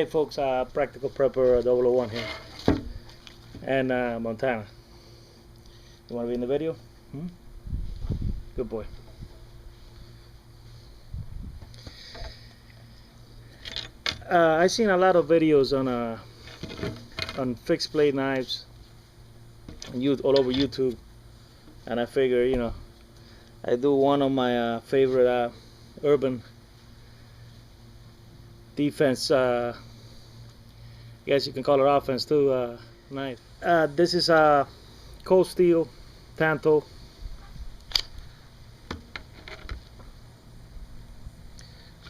Hey folks, Practical Prepper 001 here, and Montana. You want to be in the video? Good boy. I've seen a lot of videos on fixed blade knives all over YouTube, and I figure, I do one of my favorite urban defense, I guess you can call it offense too, knife. This is a Cold Steel Tanto.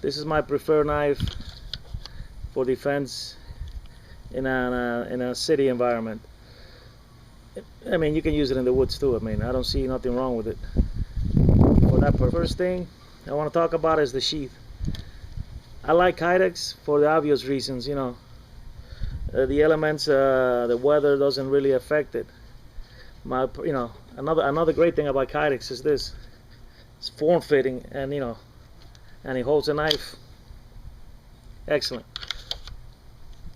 This is my preferred knife for defense in a city environment. I mean, you can use it in the woods too. I mean, I don't see nothing wrong with it. For that purpose. First thing I want to talk about is the sheath. I like Kydex for the obvious reasons, the elements, the weather doesn't really affect it. Another great thing about Kydex is this: it's form-fitting, and and it holds a knife excellent.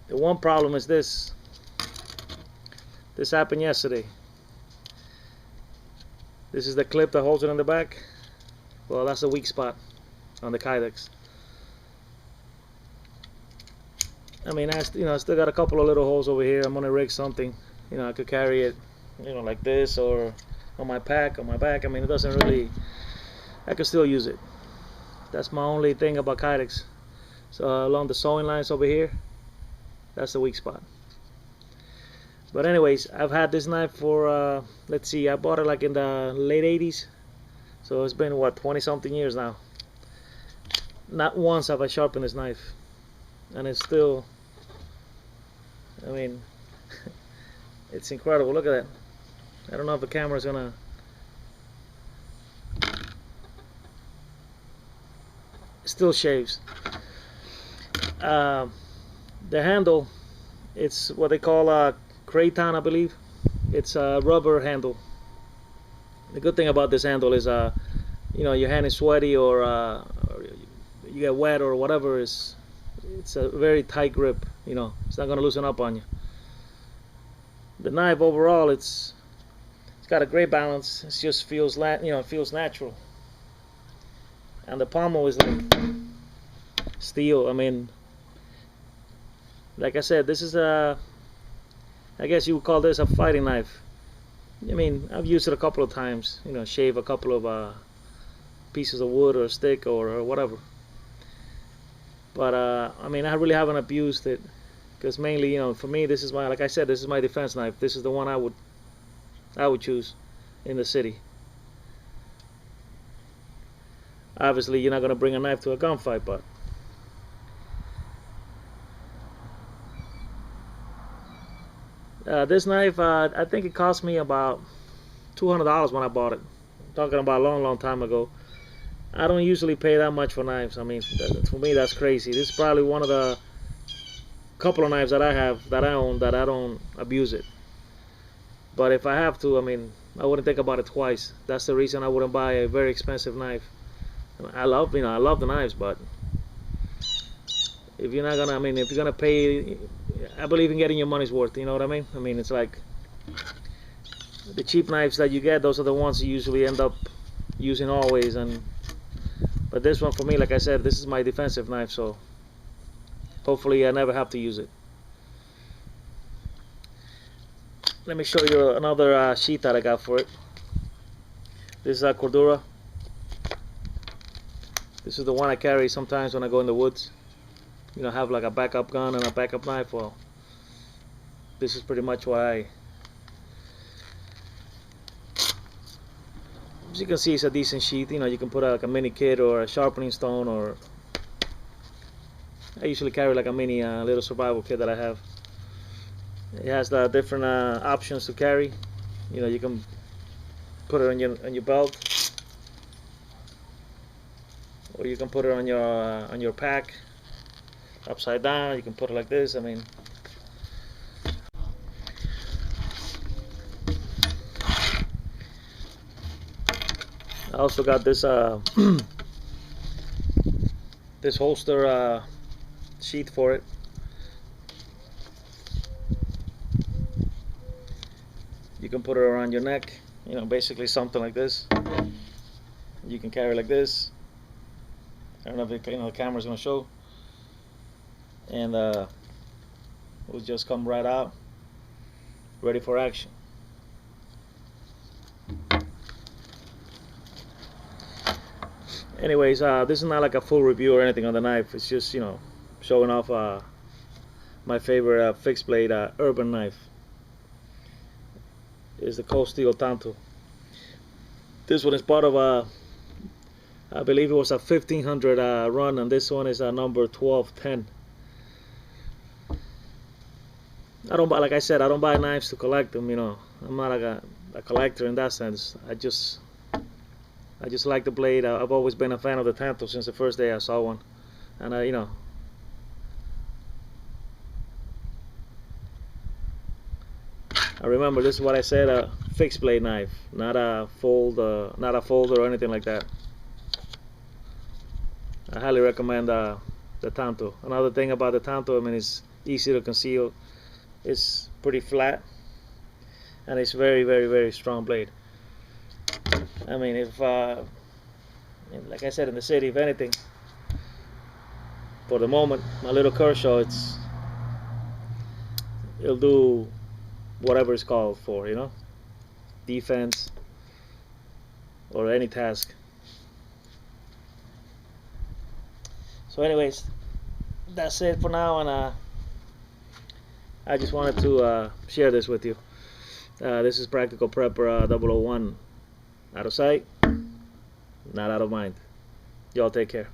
The one problem is this. This happened yesterday. This is the clip that holds it in the back. Well, that's the weak spot on the Kydex. I mean, I still got a couple of little holes over here. I'm gonna rig something. I could carry it, like this, or on my pack, on my back. I mean, it doesn't really. I could still use it. That's my only thing about Kydex. So along the sewing lines over here, that's the weak spot. But anyways, I've had this knife for let's see, I bought it like in the late 80s. So it's been what, 20 something years now. Not once have I sharpened this knife, and it's still, I mean, it's incredible. Look at that. I don't know if the camera's gonna. It still shaves. The handle, it's what they call a craton, I believe. It's a rubber handle. The good thing about this handle is, your hand is sweaty, or you get wet or whatever. It's a very tight grip. It's not going to loosen up on you. The knife overall, it's got a great balance. It just feels it feels natural. And the pommel is like steel. I mean, like I said, this is I guess you would call this a fighting knife. I mean, I've used it a couple of times. Shave a couple of pieces of wood or stick or whatever. But I mean, I really haven't abused it, because mainly, for me, this is my, like I said, this is my defense knife. This is the one I would choose in the city. Obviously, you're not going to bring a knife to a gunfight, but this knife, I think it cost me about $200 when I bought it. I'm talking about a long time ago. I don't usually pay that much for knives. I mean, for me, that's crazy. This is probably one of the couple of knives that I have, that I own, that I don't abuse it. But if I have to, I mean, I wouldn't think about it twice. That's the reason I wouldn't buy a very expensive knife. I love the knives, but if you're not gonna, I mean, if you're gonna pay, I believe in getting your money's worth. You know what I mean? I mean, it's like the cheap knives that you get; those are the ones you usually end up using always. But this one, for me, like I said, this is my defensive knife, so hopefully I never have to use it. Let me show you another sheath that I got for it. This is a Cordura. This is the one I carry sometimes when I go in the woods. Have like a backup gun and a backup knife. Well, this is pretty much why as you can see, it's a decent sheath. You can put like a mini kit or a sharpening stone, or I usually carry like a mini little survival kit that I have. It has the different options to carry. You can put it on your belt, or you can put it on your pack upside down. You can put it like this. I mean, I also got this this holster sheath for it. You can put it around your neck, basically something like this. You can carry like this. I don't know if the camera's gonna show. And we'll just come right out, ready for action. Anyways, this is not like a full review or anything on the knife. It's just showing off my favorite fixed blade urban knife. Is the Cold Steel Tanto. This one is part of I believe it was a 1500 run, and this one is a number 1210. I don't buy, like I said, I don't buy knives to collect them. I'm not like a collector in that sense. I just like the blade. I've always been a fan of the Tanto since the first day I saw one, and I remember this is what I said: a fixed blade knife, not a folder or anything like that. I highly recommend the Tanto. Another thing about the Tanto, I mean, it's easy to conceal. It's pretty flat, and it's very, very, very strong blade. I mean, if like I said, in the city, if anything, for the moment, my little Kershaw, it'll do whatever it's called for, defense or any task. So anyways, that's it for now, and I just wanted to share this with you. This is Practical Prepper 001. Out of sight, not out of mind. Y'all take care.